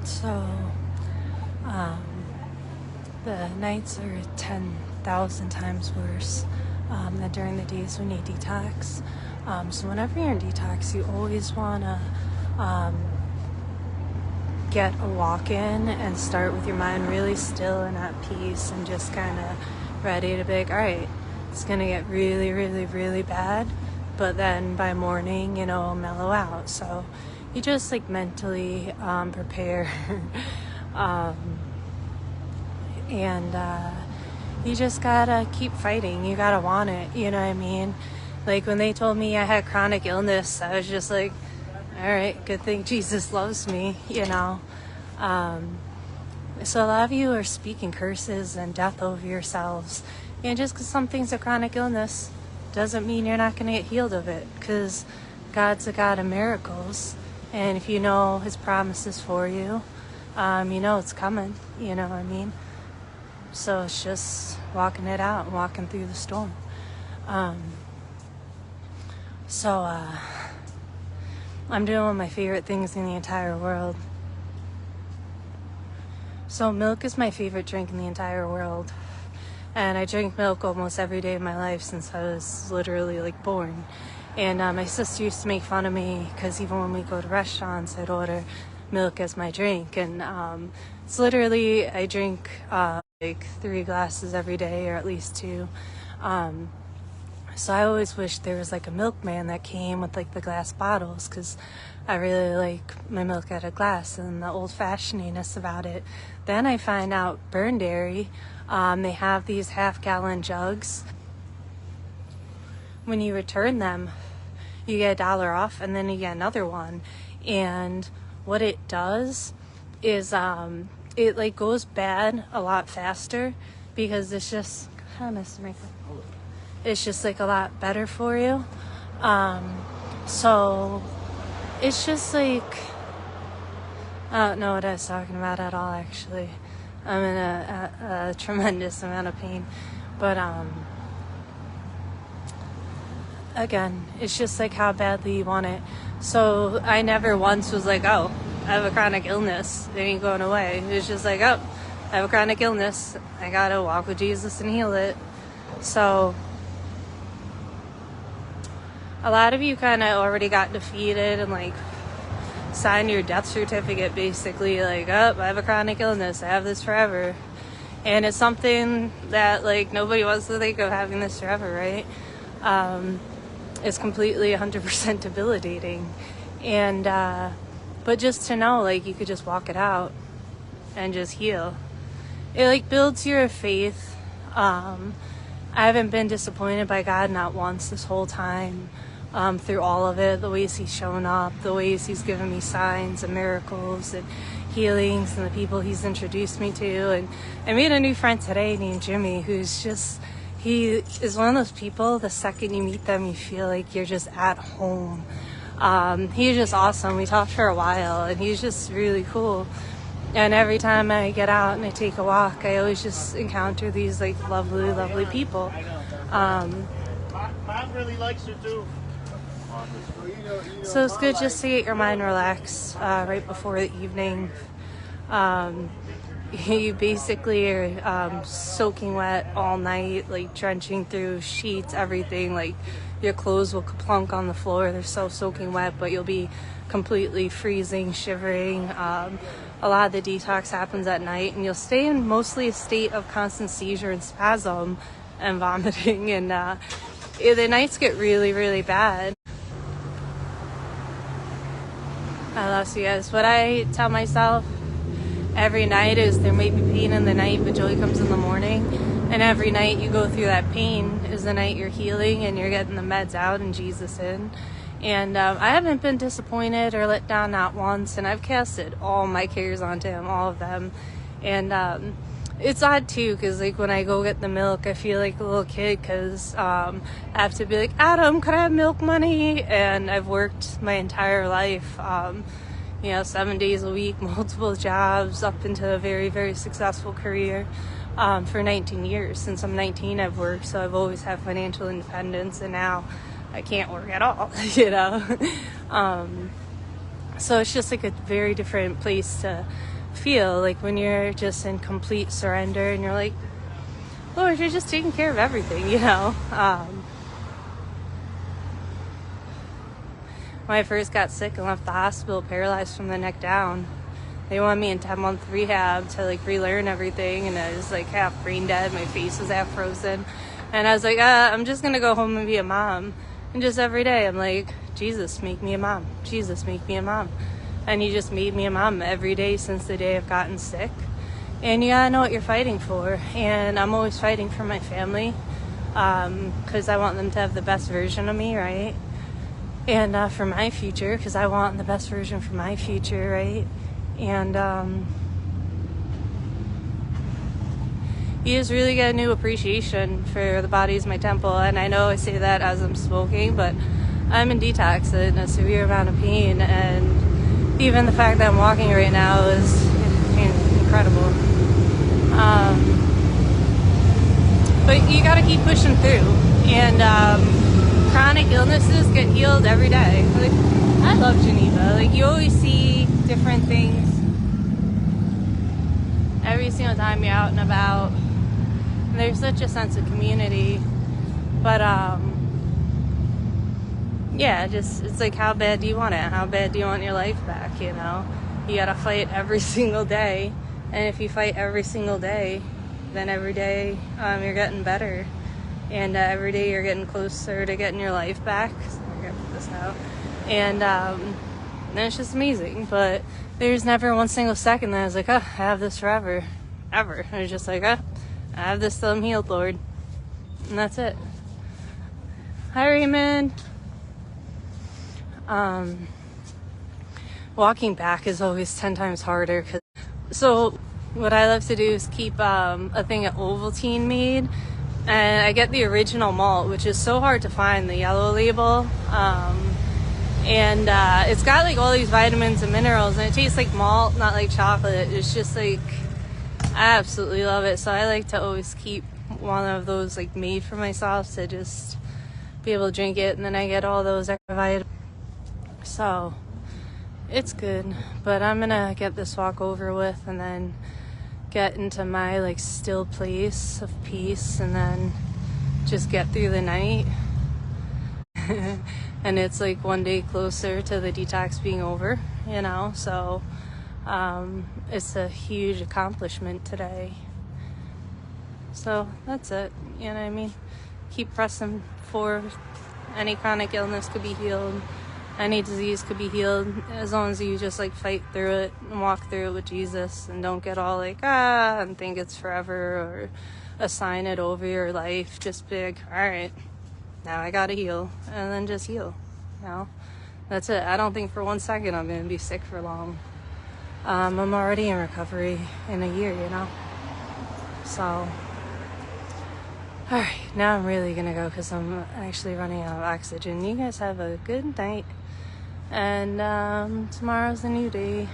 So, um, the nights are 10,000 times worse than during the days when you detox. So whenever you're in detox, you always want to get a walk in and start with your mind really still and at peace and just kind of ready to be like, all right, it's going to get really, really, really bad. But then by morning, mellow out. So you just like mentally prepare. And you just gotta keep fighting. You gotta want it, you know what I mean? Like when they told me I had chronic illness, I was just like, all right, good thing Jesus loves me, So a lot of you are speaking curses and death over yourselves. And just because something's a chronic illness doesn't mean you're not going to get healed of it, because God's a God of miracles. And if you know his promises for you, it's coming, you know what I mean? So it's just walking it out, walking through the storm. I'm doing one of my favorite things in the entire world. So milk is my favorite drink in the entire world. And I drink milk almost every day of my life since I was literally like born. And my sister used to make fun of me because even when we go to restaurants, I'd order milk as my drink. And it's literally, I drink like 3 glasses every day, or at least 2. So I always wish there was like a milkman that came with like the glass bottles, because I really like my milk out of glass and the old-fashionedness about it. Then I find out Burn Dairy, they have these half-gallon jugs. When you return them, you get $1 off, and then you get another one. And what it does is it like goes bad a lot faster, because it's just it's just like a lot better for you. So it's just like, I don't know what I was talking about at all, actually. I'm in a tremendous amount of pain. But again, it's just like how badly you want it. So I never once was like, oh, I have a chronic illness, it ain't going away. It's just like, oh, I have a chronic illness, I gotta walk with Jesus and heal it. So a lot of you kind of already got defeated and like signed your death certificate, basically, like, oh, I have a chronic illness, I have this forever. And it's something that like nobody wants to think of having this forever, right? It's completely 100% debilitating. And but just to know, like, you could just walk it out and just heal, it like builds your faith. I haven't been disappointed by God not once this whole time. Through all of it, the ways he's shown up, the ways he's given me signs and miracles and healings, and the people he's introduced me to. And I made a new friend today named Jimmy, who's just, he is one of those people, the second you meet them, you feel like you're just at home. He's just awesome. We talked for a while, and he's just really cool. And every time I get out and I take a walk, I always just encounter these like lovely, lovely people. Mom really likes her too. So it's good just to get your mind relaxed right before the evening. You basically are soaking wet all night, like drenching through sheets, everything. Like your clothes will plunk on the floor, they're so soaking wet, but you'll be completely freezing, shivering. A lot of the detox happens at night, and you'll stay in mostly a state of constant seizure and spasm and vomiting, and the nights get really, really bad. I lost you guys. What I tell myself every night is there may be pain in the night, but joy comes in the morning. And every night you go through that pain is the night you're healing and you're getting the meds out and Jesus in. And I haven't been disappointed or let down not once, and I've casted all my cares onto him, all of them. And it's odd too, because like when I go get the milk, I feel like a little kid, because I have to be like, Adam, could I have milk money? And I've worked my entire life, 7 days a week, multiple jobs, up into a very, very successful career for 19 years. Since I'm 19, I've worked, so I've always had financial independence, and now I can't work at all, So it's just like a very different place to feel, like when you're just in complete surrender and you're like, Lord, you're just taking care of everything, you know. When I first got sick and left the hospital paralyzed from the neck down, they wanted me in 10-month rehab to like relearn everything, and I was like half brain dead, my face was half frozen, and I was like, I'm just gonna go home and be a mom. And just every day I'm like, Jesus, make me a mom. Jesus, make me a mom. And he just made me a mom every day since the day I've gotten sick. And you gotta know what you're fighting for. And I'm always fighting for my family, because I want them to have the best version of me, right? And for my future, because I want the best version for my future, right? And you just really get a new appreciation for the body is my temple. And I know I say that as I'm smoking, but I'm in detox in a severe amount of pain, and even the fact that I'm walking right now is incredible. But you gotta keep pushing through, and chronic illnesses get healed every day. Like, I love Geneva. Like, you always see different things every single time you're out and about. And there's such a sense of community. But yeah, just it's like, how bad do you want it? How bad do you want your life back? You know, you gotta fight every single day. And if you fight every single day, then every day you're getting better. And every day you're getting closer to getting your life back. So I gotta put this out. And it's just amazing. But there's never one single second that I was like, I have this forever. Ever. I was just like, I have this till I'm healed, Lord. And that's it. Hi, Raymond. Walking back is always 10 times harder. So what I love to do is keep a thing of Ovaltine made. And I get the original malt, which is so hard to find, the yellow label. And it's got like all these vitamins and minerals, and it tastes like malt, not like chocolate. It's just like, I absolutely love it. So I like to always keep one of those like made for myself to just be able to drink it, and then I get all those extra vitamins. So it's good, but I'm gonna get this walk over with and then get into my like still place of peace, and then just get through the night. And it's like one day closer to the detox being over, you know, so it's a huge accomplishment today. So that's it, you know what I mean? Keep pressing forward. Any chronic illness could be healed, any disease could be healed, as long as you just like fight through it and walk through it with Jesus, and don't get all like and think it's forever or assign it over your life. Just be like, all right, now I gotta heal, and then just heal, you know? That's it. I don't think for one second I'm gonna be sick for long. I'm already in recovery in a year, you know? So all right, now I'm really gonna go because I'm actually running out of oxygen. You guys have a good night, and tomorrow's a new day.